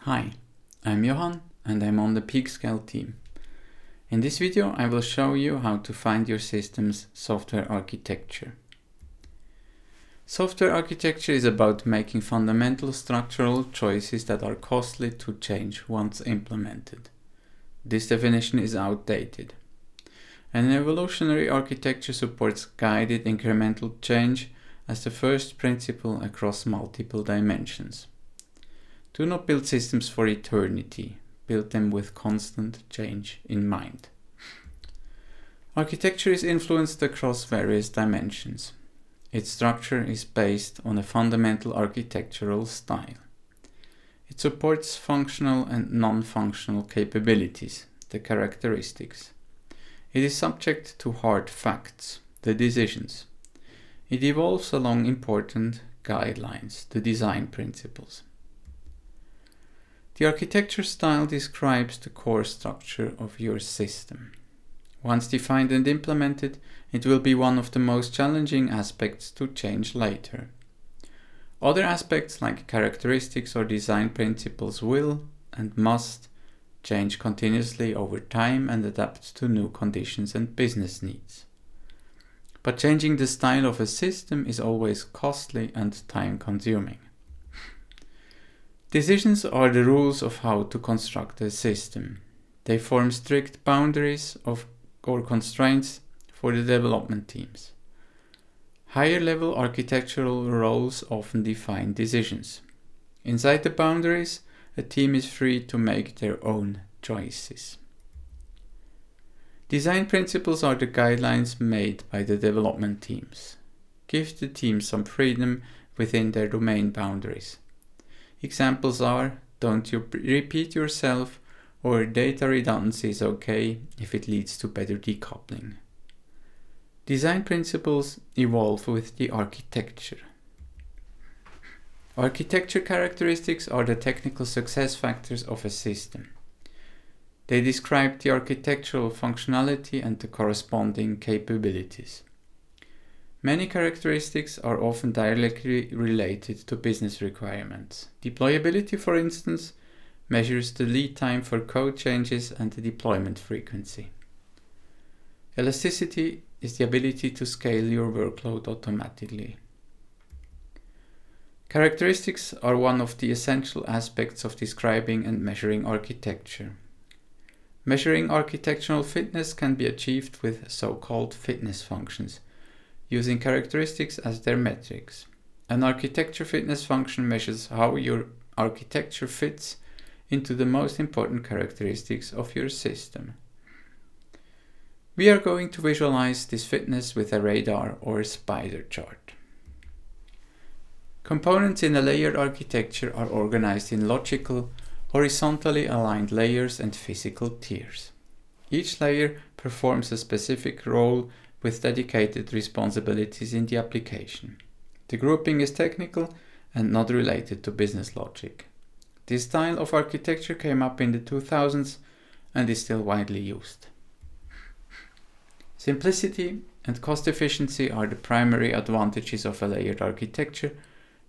Hi, I'm Johan and I'm on the PeakScale team. In this video I will show you how to find your system's software architecture. Software architecture is about making fundamental structural choices that are costly to change once implemented. This definition is outdated. An evolutionary architecture supports guided incremental change as the first principle across multiple dimensions. Do not build systems for eternity, build them with constant change in mind. Architecture is influenced across various dimensions. Its structure is based on a fundamental architectural style. It supports functional and non-functional capabilities, the characteristics. It is subject to hard facts, the decisions. It evolves along important guidelines, the design principles. The architecture style describes the core structure of your system. Once defined and implemented, it will be one of the most challenging aspects to change later. Other aspects like characteristics or design principles will and must change continuously over time and adapt to new conditions and business needs. But changing the style of a system is always costly and time-consuming. Decisions are the rules of how to construct a system. They form strict boundaries or constraints for the development teams. Higher-level architectural roles often define decisions. Inside the boundaries, a team is free to make their own choices. Design principles are the guidelines made by the development teams. Give the team some freedom within their domain boundaries. Examples are, don't you repeat yourself, or data redundancy is okay if it leads to better decoupling. Design principles evolve with the architecture. Architecture characteristics are the technical success factors of a system. They describe the architectural functionality and the corresponding capabilities. Many characteristics are often directly related to business requirements. Deployability, for instance, measures the lead time for code changes and the deployment frequency. Elasticity is the ability to scale your workload automatically. Characteristics are one of the essential aspects of describing and measuring architecture. Measuring architectural fitness can be achieved with so-called fitness functions, using characteristics as their metrics. An architecture fitness function measures how your architecture fits into the most important characteristics of your system. We are going to visualize this fitness with a radar or spider chart. Components in a layered architecture are organized in logical, horizontally aligned layers and physical tiers. Each layer performs a specific role with dedicated responsibilities in the application. The grouping is technical and not related to business logic. This style of architecture came up in the 2000s and is still widely used. Simplicity and cost efficiency are the primary advantages of a layered architecture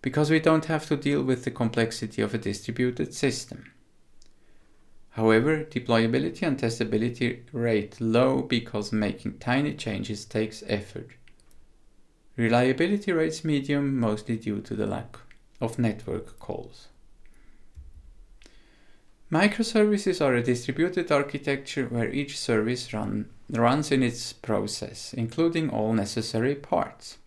because we don't have to deal with the complexity of a distributed system. However, deployability and testability rate low because making tiny changes takes effort. Reliability rates medium, mostly due to the lack of network calls. Microservices are a distributed architecture where each service runs in its process, including all necessary parts.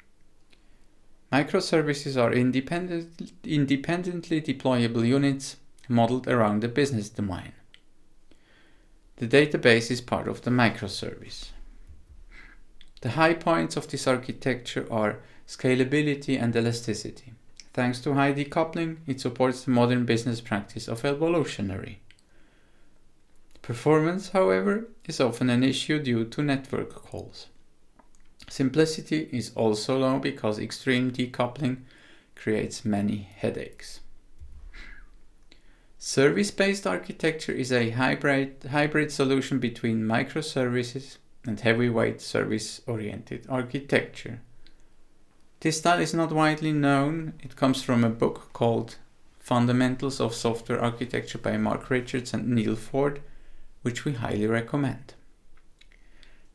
Microservices are independently deployable units modeled around the business domain. The database is part of the microservice. The high points of this architecture are scalability and elasticity. Thanks to high decoupling, it supports the modern business practice of evolutionary. Performance, however, is often an issue due to network calls. Simplicity is also low because extreme decoupling creates many headaches. Service-based architecture is a hybrid solution between microservices and heavyweight service-oriented architecture. This style is not widely known. It comes from a book called Fundamentals of Software Architecture by Mark Richards and Neil Ford, which we highly recommend.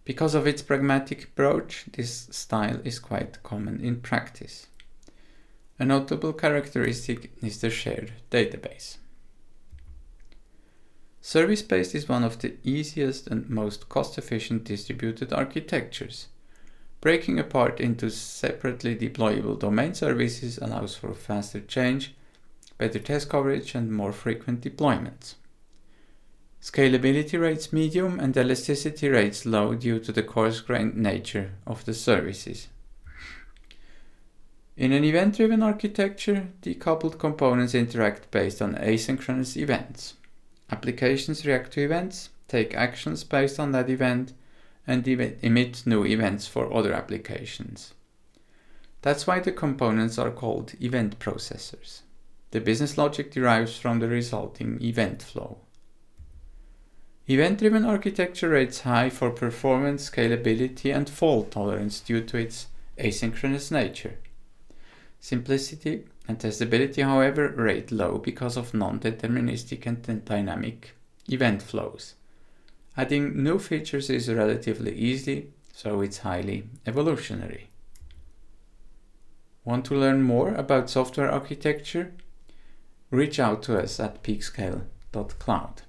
Because of its pragmatic approach, this style is quite common in practice. A notable characteristic is the shared database. Service-based is one of the easiest and most cost-efficient distributed architectures. Breaking apart into separately deployable domain services allows for faster change, better test coverage, and more frequent deployments. Scalability rates medium and elasticity rates low due to the coarse-grained nature of the services. In an event-driven architecture, decoupled components interact based on asynchronous events. Applications react to events, take actions based on that event, and emit new events for other applications. That's why the components are called event processors. The business logic derives from the resulting event flow. Event-driven architecture rates high for performance, scalability, and fault tolerance due to its asynchronous nature. Simplicity and testability, however, rate low because of non-deterministic and dynamic event flows. Adding new features is relatively easy, so it's highly evolutionary. Want to learn more about software architecture? Reach out to us at peakscale.cloud.